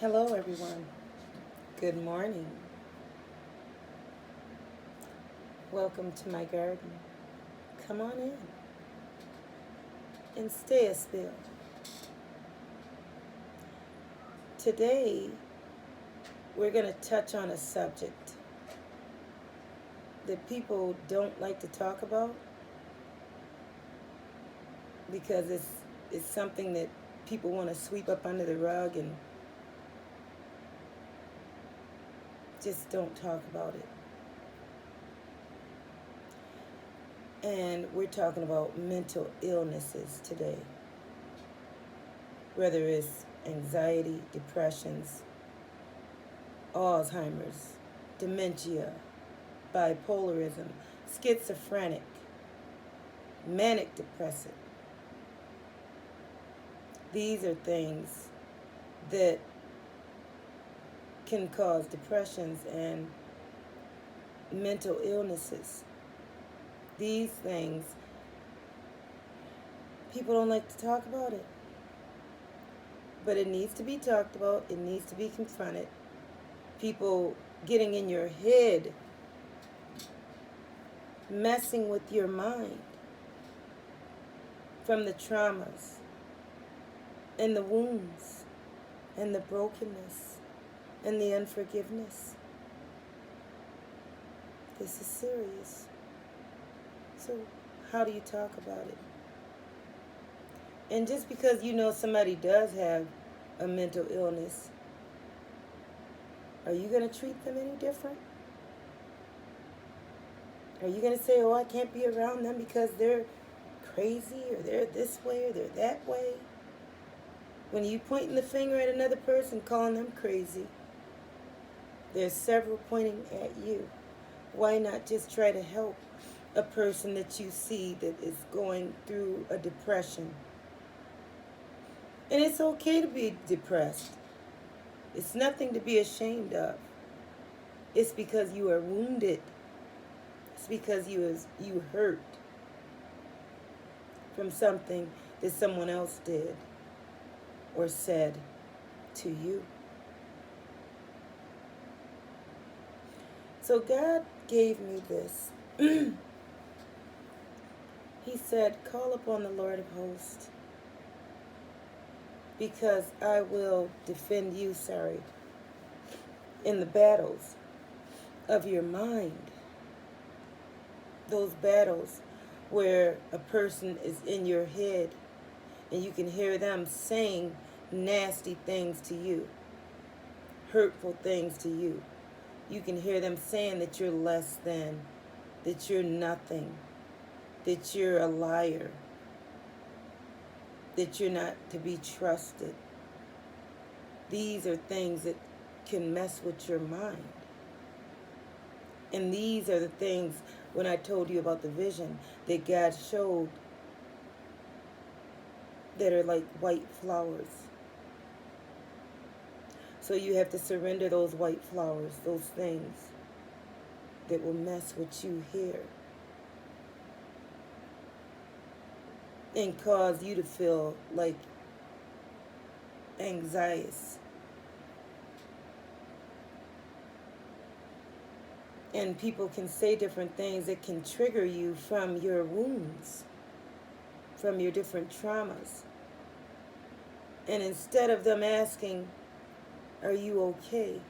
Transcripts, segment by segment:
Hello, everyone. Good morning. Welcome to my garden. Come on in and stay a spell. Today, we're going to touch on a subject that people don't like to talk about because it's something that people want to sweep up under the rug and just don't talk about it. And we're talking about mental illnesses today, whether it's anxiety, depressions, Alzheimer's, dementia, bipolarism, schizophrenic, manic depressive. These are things that can cause depressions and mental illnesses. These things, people don't like to talk about it. But it needs to be talked about. It needs to be confronted. People getting in your head, messing with your mind from the traumas and the wounds and the brokenness and the unforgiveness. This is serious. So how do you talk about it? And just because you know somebody does have a mental illness, are you going to treat them any different? Are you going to say, oh, I can't be around them because they're crazy or they're this way or they're that way? When you pointing the finger at another person, calling them crazy, there's several pointing at you. Why not just try to help a person that you see that is going through a depression? And it's okay to be depressed. It's nothing to be ashamed of. It's because you are wounded. It's because you hurt from something that someone else did or said to you. So God gave me this. He said, call upon the Lord of hosts, because I will defend you, in the battles of your mind. Those battles where a person is in your head and you can hear them saying nasty things to you, hurtful things to you. You can hear them saying that you're less than, that you're nothing, that you're a liar, that you're not to be trusted. These are things that can mess with your mind. And these are the things, when I told you about the vision that God showed, that are like white flowers. So you have to surrender those white flowers, those things that will mess with you here and cause you to feel like anxious. And people can say different things that can trigger you from your wounds, from your different traumas. And instead of them asking, are you okay?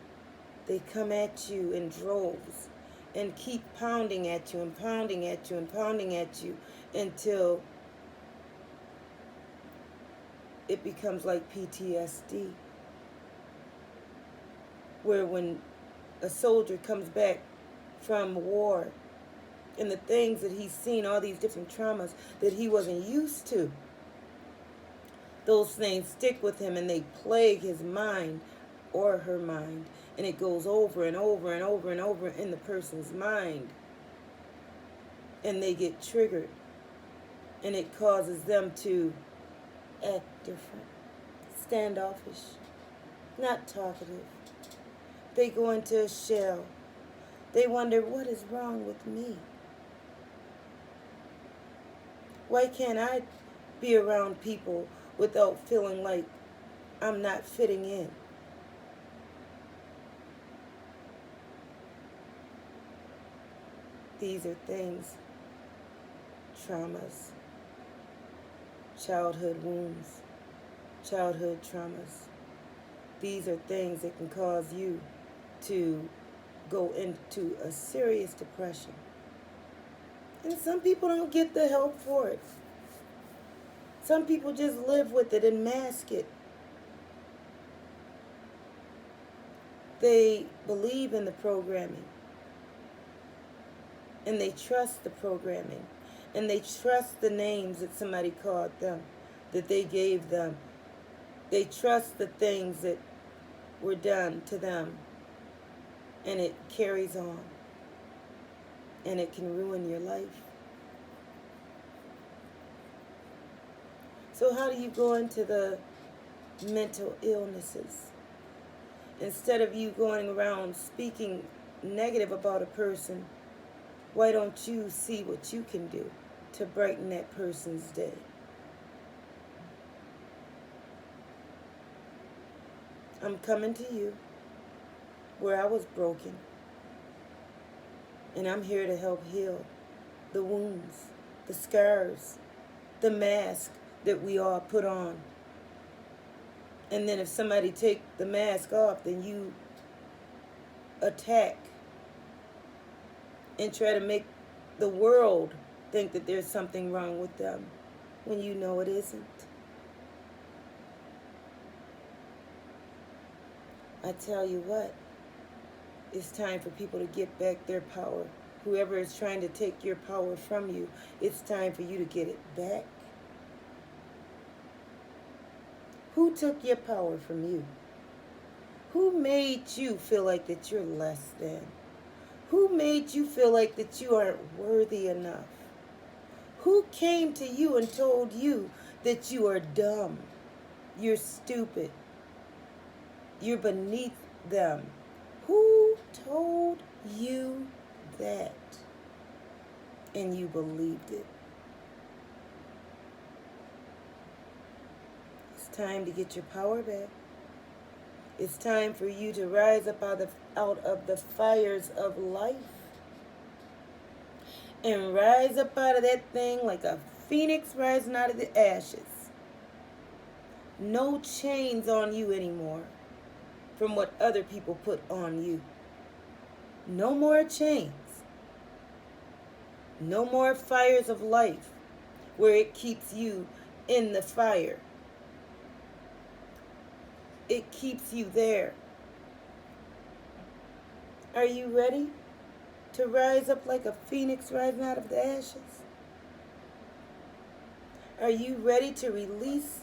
They come at you in droves and keep pounding at you and pounding at you and pounding at you until it becomes like PTSD. Where when a soldier comes back from war and the things that he's seen, all these different traumas that he wasn't used to, those things stick with him and they plague his mind or her mind, and it goes over and over and over and over in the person's mind, and they get triggered, and it causes them to act different, standoffish, not talkative. They go into a shell. They wonder, what is wrong with me? Why can't I be around people without feeling like I'm not fitting in? These are things, traumas, childhood wounds, childhood traumas. These are things that can cause you to go into a serious depression. And some people don't get the help for it. Some people just live with it and mask it. They believe in the programming. And they trust the programming. And they trust the names that somebody called them, that they gave them. They trust the things that were done to them. And it carries on. And it can ruin your life. So how do you go into the mental illnesses? Instead of you going around speaking negative about a person, why don't you see what you can do to brighten that person's day? I'm coming to you where I was broken, and I'm here to help heal the wounds, the scars, the mask that we all put on. And then if somebody take the mask off, then you attack and try to make the world think that there's something wrong with them when you know it isn't. I tell you what, it's time for people to get back their power. Whoever is trying to take your power from you, it's time for you to get it back. Who took your power from you? Who made you feel like that you're less than? Who made you feel like that you aren't worthy enough? Who came to you and told you that you are dumb? You're stupid. You're beneath them. Who told you that? And you believed it. It's time to get your power back. It's time for you to rise up out of the fires of life. And rise up out of that thing like a phoenix rising out of the ashes. No chains on you anymore from what other people put on you. No more chains. No more fires of life where it keeps you in the fire. It keeps you there. Are you ready to rise up like a phoenix rising out of the ashes? Are you ready to release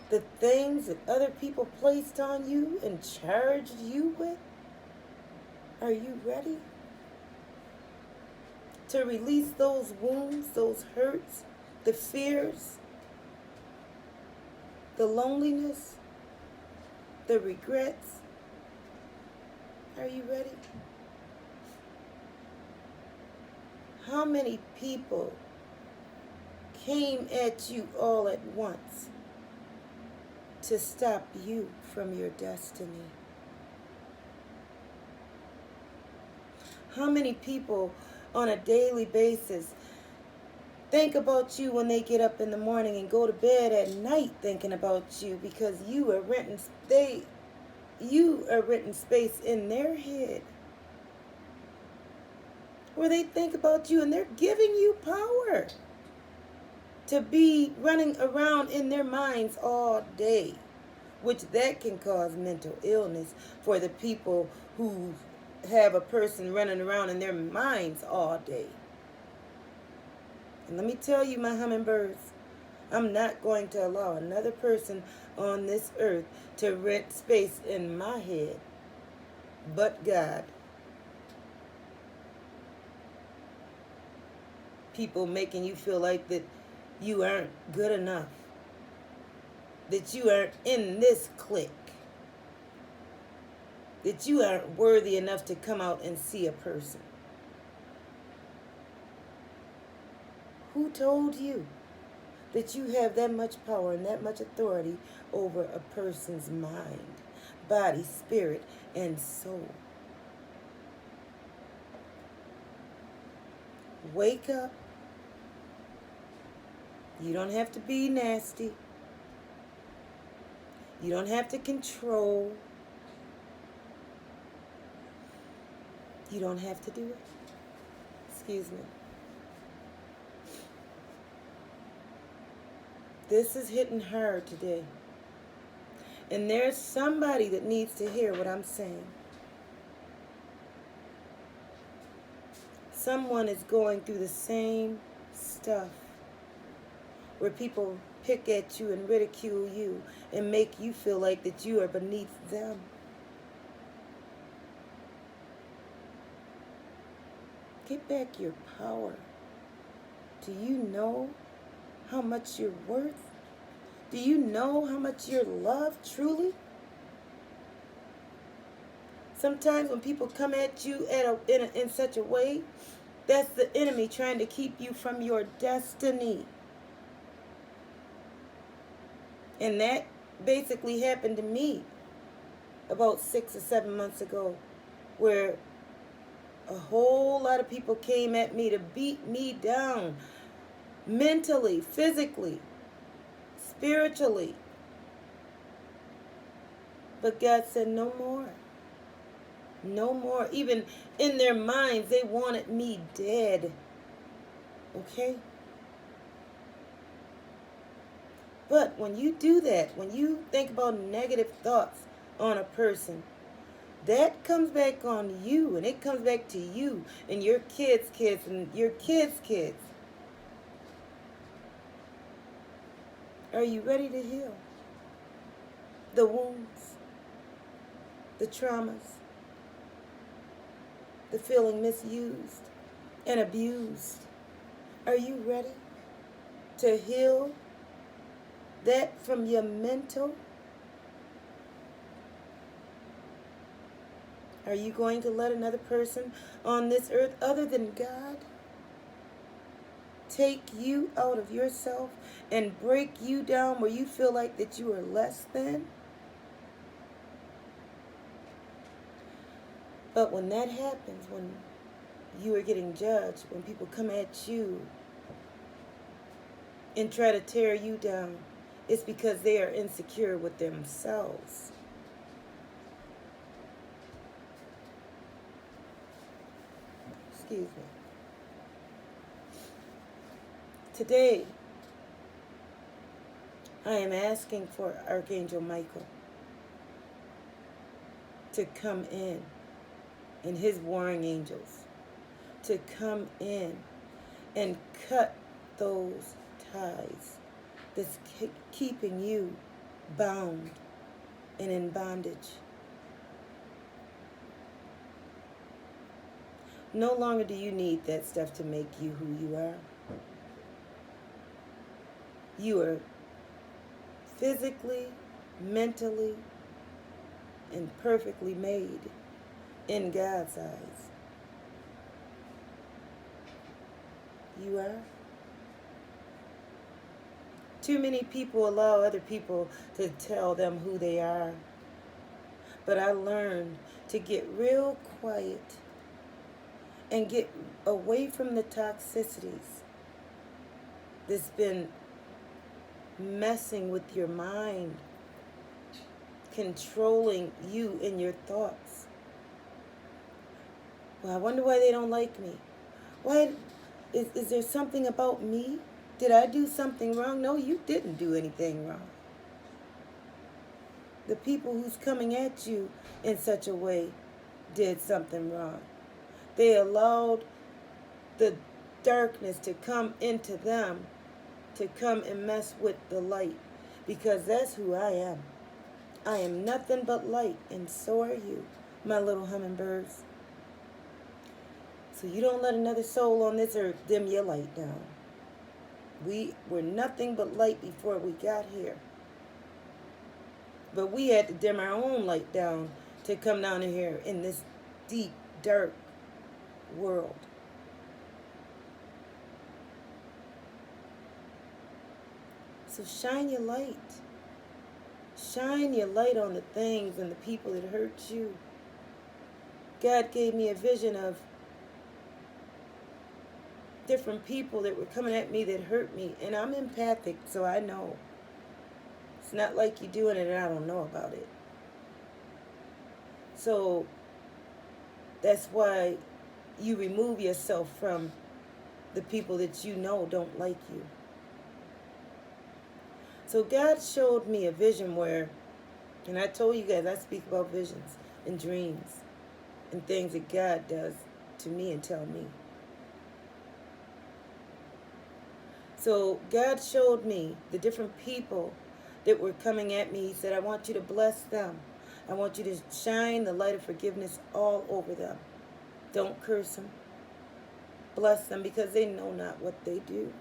the things that other people placed on you and charged you with? Are you ready to release those wounds, those hurts, the fears, the loneliness, the regrets? Are you ready? How many people came at you all at once to stop you from your destiny? How many people on a daily basis think about you when they get up in the morning and go to bed at night thinking about you because you are renting space in their head where they think about you and they're giving you power to be running around in their minds all day, which that can cause mental illness for the people who have a person running around in their minds all day. And let me tell you, my hummingbirds, I'm not going to allow another person on this earth to rent space in my head but God. People making you feel like that you aren't good enough, that you aren't in this clique, that you aren't worthy enough to come out and see a person. Who told you that you have that much power and that much authority over a person's mind, body, spirit, and soul? Wake up. You don't have to be nasty. You don't have to control. You don't have to do it. Excuse me. This is hitting hard today. And there's somebody that needs to hear what I'm saying. Someone is going through the same stuff where people pick at you and ridicule you and make you feel like that you are beneath them. Get back your power. Do you know how much you're worth? Do you know how much you're loved truly? Sometimes when people come at you in such a way, that's the enemy trying to keep you from your destiny. And that basically happened to me about 6 or 7 months ago, where a whole lot of people came at me to beat me down mentally, physically, spiritually. But God said, no more. No more. Even in their minds, they wanted me dead. Okay? But when you do that, when you think about negative thoughts on a person, that comes back on you, and it comes back to you and your kids' kids and your kids' kids. Are you ready to heal the wounds, the traumas, the feeling misused and abused? Are you ready to heal that from your mental? Are you going to let another person on this earth other than God take you out of yourself and break you down where you feel like that you are less than? But when that happens, when you are getting judged, when people come at you and try to tear you down, it's because they are insecure with themselves. Excuse me. Today, I am asking for Archangel Michael to come in and his warring angels to come in and cut those ties that's keeping you bound and in bondage. No longer do you need that stuff to make you who you are. You are physically, mentally, and perfectly made in God's eyes. You are. Too many people allow other people to tell them who they are. But I learned to get real quiet and get away from the toxicities that's been messing with your mind, controlling you and your thoughts. Well, I wonder why they don't like me. Why is there something about me? Did I do something wrong? No, you didn't do anything wrong. The people who's coming at you in such a way did something wrong. They allowed the darkness to come into them, to come and mess with the light, because that's who I am. I am nothing but light, and so are you, my little hummingbirds. So you don't let another soul on this earth dim your light down. We were nothing but light before we got here. But we had to dim our own light down to come down here in this deep, dark world. So shine your light. Shine your light on the things and the people that hurt you. God gave me a vision of different people that were coming at me that hurt me. And I'm empathic, so I know. It's not like you're doing it and I don't know about it. So that's why you remove yourself from the people that you know don't like you. So God showed me a vision where, and I told you guys, I speak about visions and dreams and things that God does to me and tell me. So God showed me the different people that were coming at me. He said, I want you to bless them. I want you to shine the light of forgiveness all over them. Don't curse them. Bless them because they know not what they do.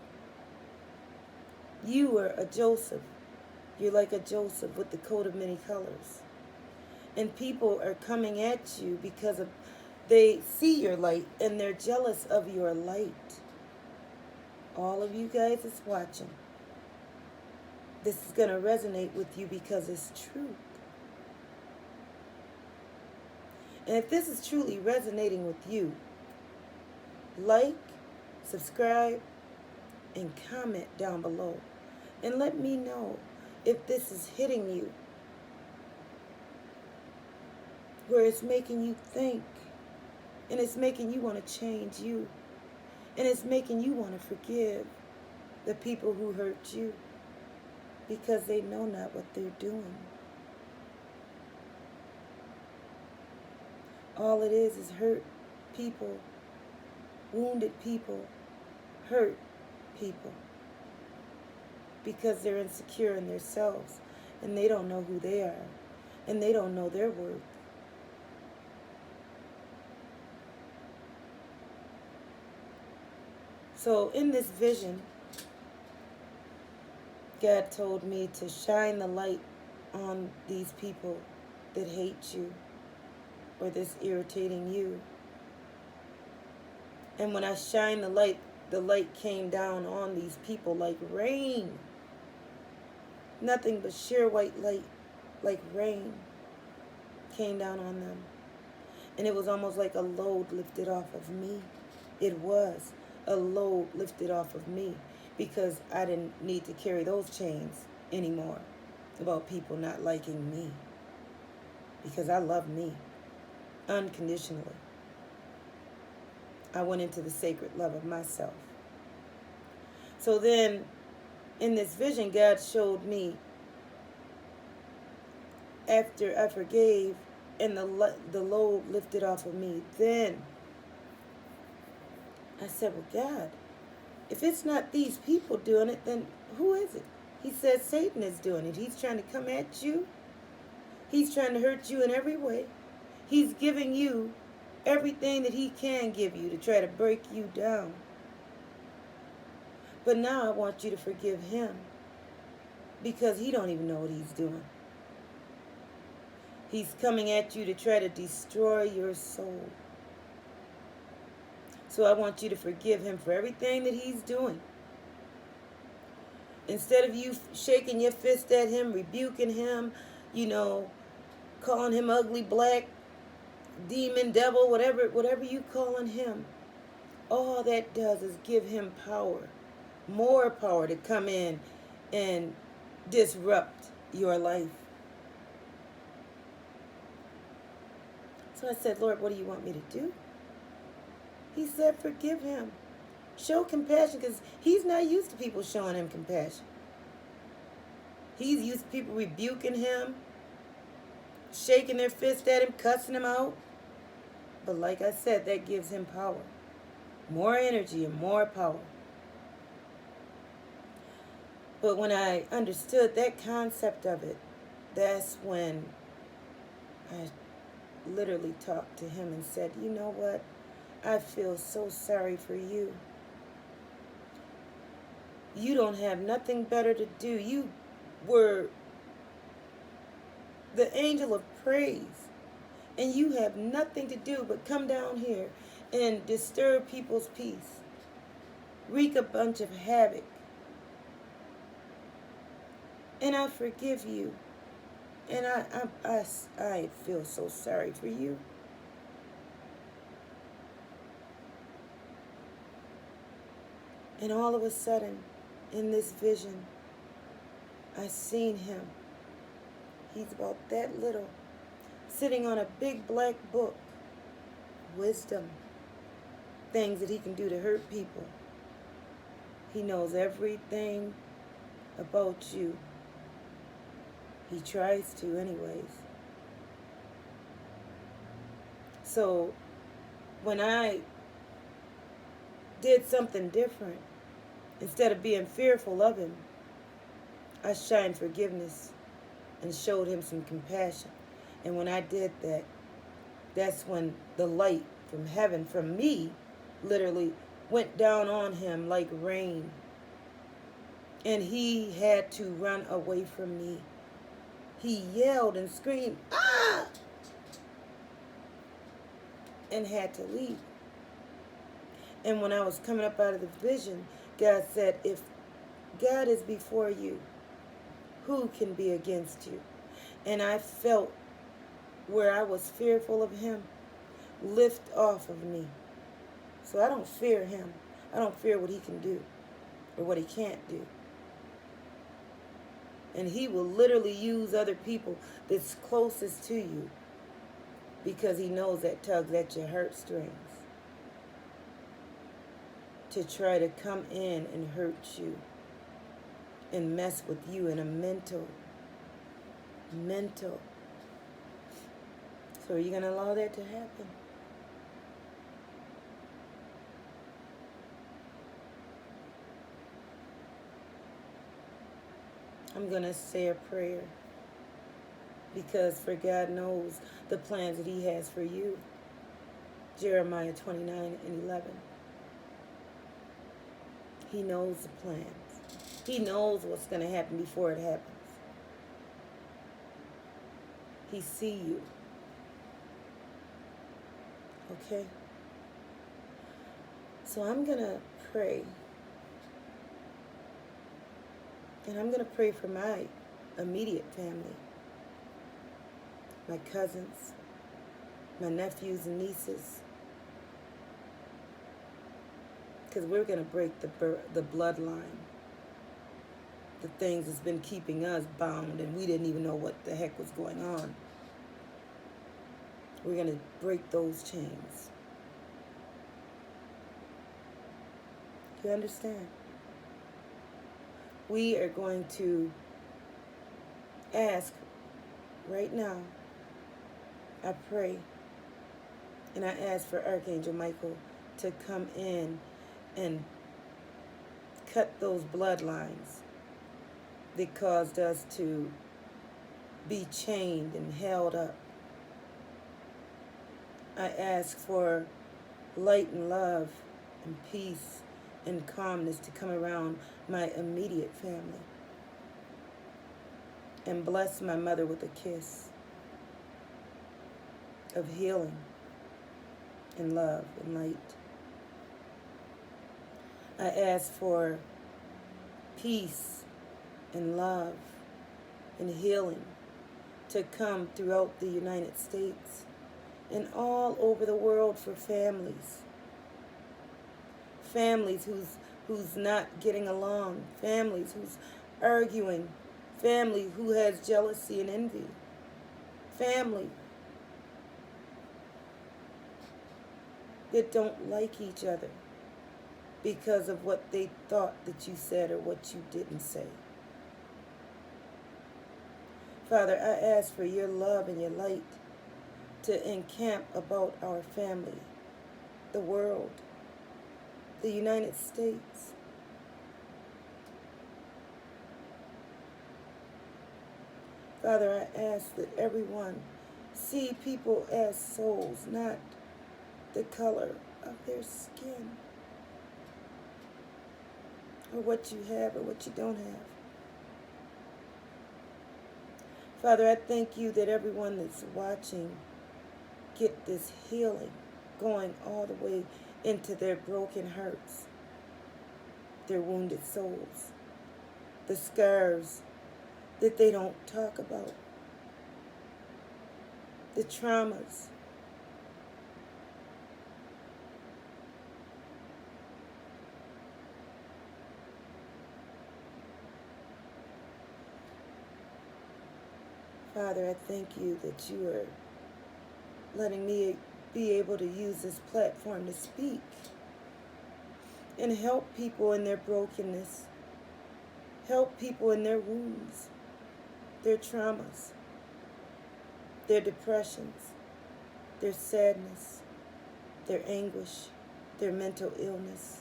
You are a Joseph. You're like a Joseph with the coat of many colors. And people are coming at you because of they see your light and they're jealous of your light. All of you guys that's watching, this is going to resonate with you because it's truth. And if this is truly resonating with you, like, subscribe, and comment down below. And let me know if this is hitting you, where it's making you think, and it's making you want to change you, and it's making you want to forgive the people who hurt you because they know not what they're doing. All it is hurt people, wounded people, hurt people because they're insecure in themselves and they don't know who they are and they don't know their worth. So in this vision, God told me to shine the light on these people that hate you or that's irritating you. And when I shined the light came down on these people like rain. Nothing but sheer white light, like rain, came down on them. And it was almost like a load lifted off of me. It was a load lifted off of me because I didn't need to carry those chains anymore about people not liking me. Because I love me unconditionally. I went into the sacred love of myself. So then, in this vision, God showed me after I forgave and the load lifted off of me, then I said, well, God, if it's not these people doing it, then who is it? He says Satan is doing it. He's trying to come at you. He's trying to hurt you in every way. He's giving you everything that he can give you to try to break you down. But now I want you to forgive him because he don't even know what he's doing. He's coming at you to try to destroy your soul. So I want you to forgive him for everything that he's doing. Instead of you shaking your fist at him, rebuking him, calling him ugly, black, demon, devil, whatever you calling him, all that does is give him power, more power to come in and disrupt your life. So I said, Lord, what do you want me to do? He said, forgive him. Show compassion because he's not used to people showing him compassion. He's used to people rebuking him, shaking their fist at him, cussing him out. But like I said, that gives him power. More energy and more power. But when I understood that concept of it, that's when I literally talked to him and said, you know what? I feel so sorry for you. You don't have nothing better to do. You were the angel of praise. And you have nothing to do but come down here and disturb people's peace. Wreak a bunch of havoc. And I forgive you. And I feel so sorry for you. And all of a sudden, in this vision, I seen him. He's about that little, sitting on a big black book. Wisdom. Things that he can do to hurt people. He knows everything about you. He tries to anyways. So when I did something different, instead of being fearful of him, I shined forgiveness and showed him some compassion. And when I did that, that's when the light from heaven, from me, literally went down on him like rain. And he had to run away from me. He yelled and screamed, "Ah!" and had to leave. And when I was coming up out of the vision, God said, if God is before you, who can be against you? And I felt where I was fearful of him lift off of me. So I don't fear him. I don't fear what he can do or what he can't do. And he will literally use other people that's closest to you because he knows that tugs at your heartstrings to try to come in and hurt you and mess with you in a mental. So are you going to allow that to happen? I'm going to say a prayer because for God knows the plans that he has for you. Jeremiah 29:11. He knows the plans. He knows what's going to happen before it happens. He sees you. Okay? So I'm going to pray. And I'm going to pray for my immediate family. My cousins, my nephews and nieces. Because we're going to break the bloodline. The things that's been keeping us bound and we didn't even know what the heck was going on. We're going to break those chains. Do you understand? We are going to ask right now. I pray and I ask for Archangel Michael to come in and cut those bloodlines that caused us to be chained and held up. I ask for light and love and peace and calmness to come around my immediate family. And bless my mother with a kiss of healing and love and light. I ask for peace and love and healing to come throughout the United States and all over the world for families. Families who's not getting along. Families who's arguing. Family who has jealousy and envy. Family that don't like each other because of what they thought that you said or what you didn't say. Father, I ask for your love and your light to encamp about our family, the world, the United States. Father, I ask that everyone see people as souls, not the color of their skin, or what you have or what you don't have. Father, I thank you that everyone that's watching get this healing going all the way into their broken hearts, their wounded souls, the scars that they don't talk about, the traumas. Father, I thank you that you are letting me be able to use this platform to speak and help people in their brokenness, help people in their wounds, their traumas, their depressions, their sadness, their anguish, their mental illness,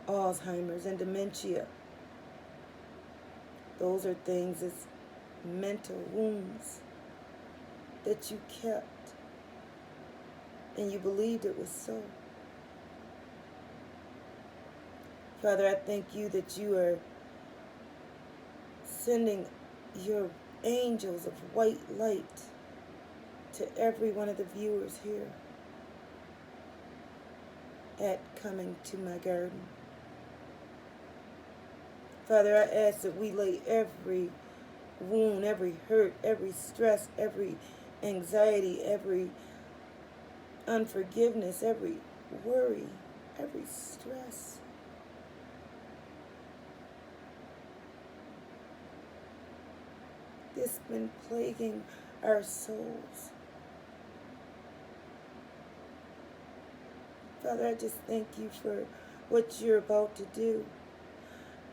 Alzheimer's and dementia. Those are things as mental wounds that you kept and you believed it was so. Father, I thank you that you are sending your angels of white light to every one of the viewers here at Coming to My Garden. Father, I ask that we lay every wound, every hurt, every stress, every anxiety, every unforgiveness, every worry, every stress, that's been plaguing our souls. Father, I just thank you for what you're about to do.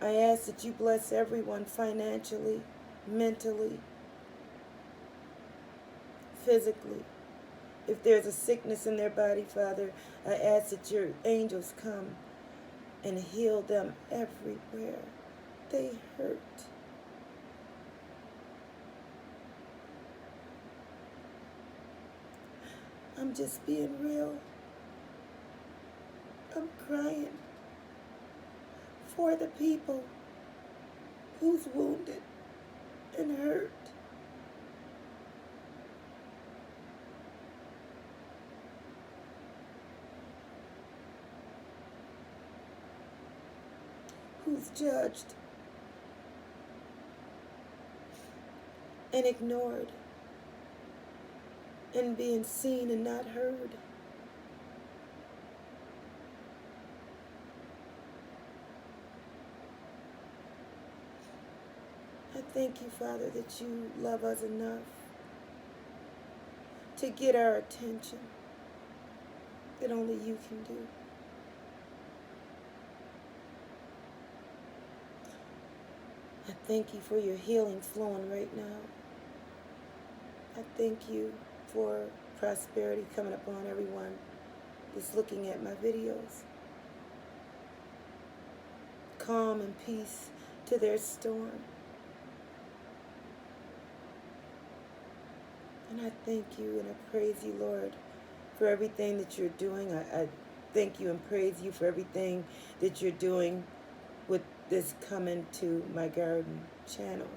I ask that you bless everyone financially, mentally, physically. If there's a sickness in their body, Father, I ask that your angels come and heal them everywhere they hurt. I'm just being real. I'm crying for the people who's wounded and hurt. Who's judged and ignored and being seen and not heard. I thank you, Father, that you love us enough to get our attention that only you can do. I thank you for your healing flowing right now. I thank you for prosperity coming upon everyone that's looking at my videos. Calm and peace to their storm. And I thank you and I praise you, Lord, for everything that you're doing. I thank you and praise you for everything that you're doing with this Coming to My Garden channel.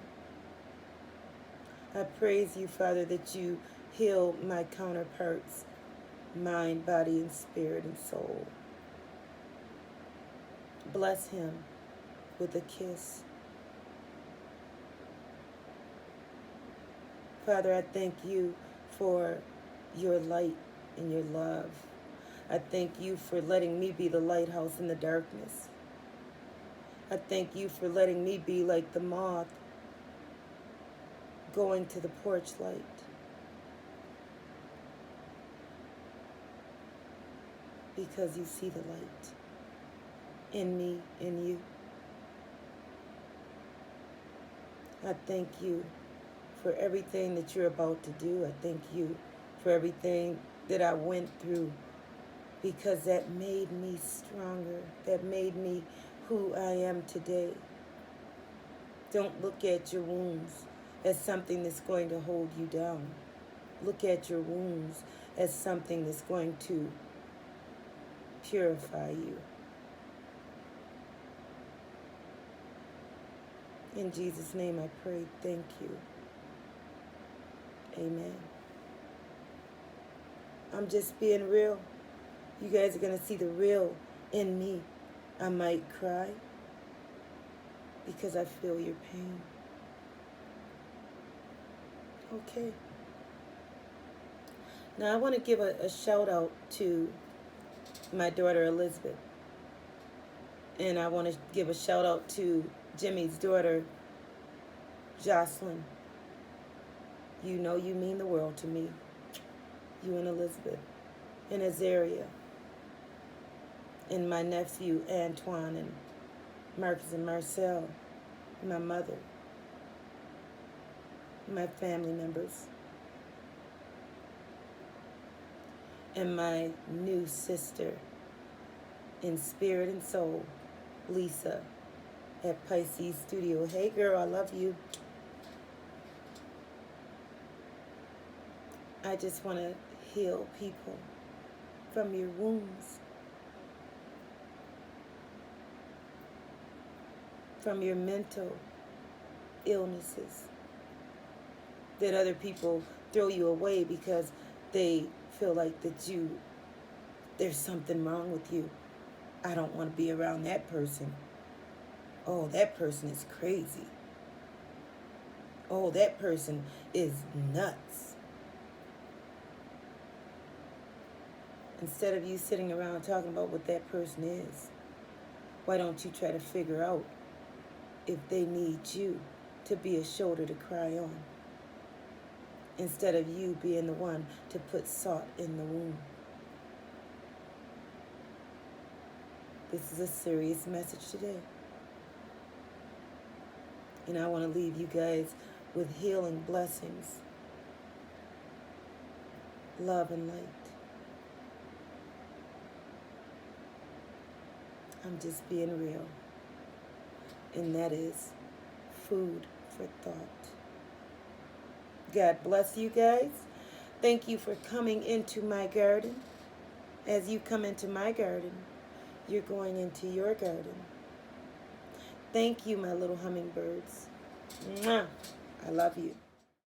I praise you, Father, that you heal my counterparts, mind, body, and spirit and soul. Bless him with a kiss. Father, I thank you for your light and your love. I thank you for letting me be the lighthouse in the darkness. I thank you for letting me be like the moth going to the porch light. Because you see the light in me, in you. I thank you for everything that you're about to do. I thank you for everything that I went through, because that made me stronger. That made me who I am today. Don't look at your wounds as something that's going to hold you down. Look at your wounds as something that's going to purify you. In Jesus' name I pray. Thank you. Amen. I'm just being real. You guys are going to see the real in me. I might cry because I feel your pain. Okay. Now I want to give a shout out to my daughter Elizabeth. And I want to give a shout out to Jimmy's daughter, Jocelyn. You know you mean the world to me. You and Elizabeth, and Azaria, and my nephew Antoine, and Marcus and Marcel, and my mother, my family members, and my new sister in spirit and soul, Lisa, at Pisces Studio. Hey girl, I love you. I just want to heal people from your wounds, from your mental illnesses that other people throw you away because they feel like there's something wrong with you. I don't want to be around that person. Oh, that person is crazy. Oh, that person is nuts. Instead of you sitting around talking about what that person is, why don't you try to figure out if they need you to be a shoulder to cry on, instead of you being the one to put salt in the wound? This is a serious message today. And I want to leave you guys with healing blessings, love and light. I'm just being real. And that is food for thought. God bless you guys. Thank you for coming into my garden. As you come into my garden, you're going into your garden. Thank you, my little hummingbirds. Mwah. I love you.